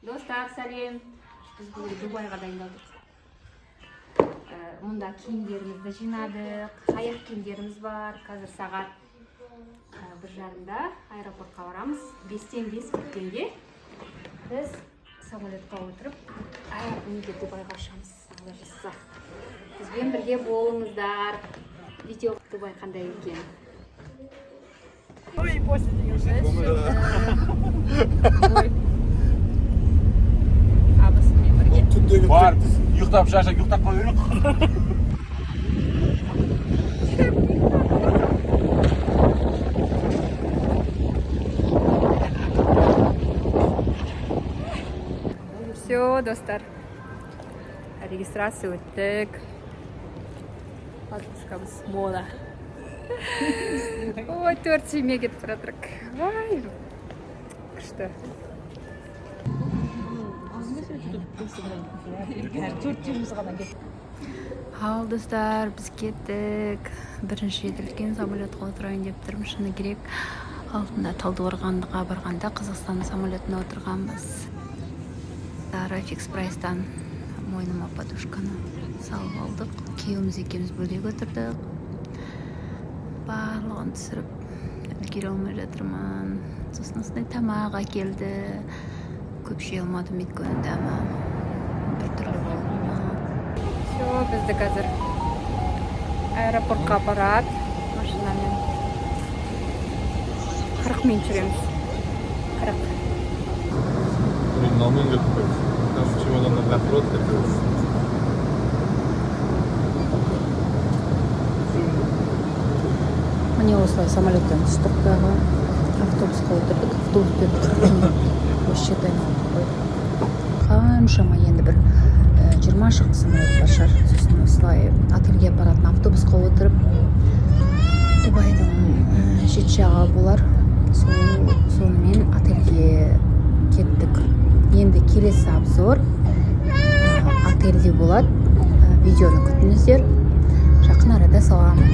Достар, сәлем. Біз бүгін Дубайға дайындалдық. Мұнда киімдерімізді жинадық. Аяқ киімдеріміз бар. Қазір сағат 1:30-да аэропортқа барамыз. 5-тен 5 күткенде біз самолетқа отырып, Дубайға ұшамыз. Алла жазса. Бізбен бірге болыңыздар. Видео Дубай қандай екен. Ой, после Бар, біз ұйықтап шашақ, ұйықтап қой өрік. Все, достар. Регистрация өттік. Подпискамыз мода. Ой, 4 семье кетіп баратырық. Ой, күшті. Ал достар, біз кеттік. Бірінші рет үлкен самолетқа отырайын деп тұрмын, шыны керек. Алдында Талдықорғанға барғанда Қазақстан самолетіне отырғанбыз. Фикс прайстан мойныма подушканы салып алдық. Күйеуіміз екеуміз бөлек отырдық. Барлығын түсіріп үлгере алмай жатырмын. Сосын осындай тамақ әкелді. Көп жей алмадым, өйткені дәмі біртүрлі болды. Все, бізді қазір аэропортқа барады машинамен. 40 минут жүреміз. 40. Наумен кетіп там чемодандар напрот кетеміз. Міне осылай самолеттен түстік дағы автобусқа отырдық. Автобуспен 40 минут осы жерде айналдық қой. Қаншама енді бір 20 шақты самолет бар шығар. Сосын осылай отельге баратын автобусқа отырып Дубайдың шет жағы болар. Сонымен отельге кеттік. Енді келесі обзор отельде болады. Видеоны күтіңіздер. Жақын арада саламын.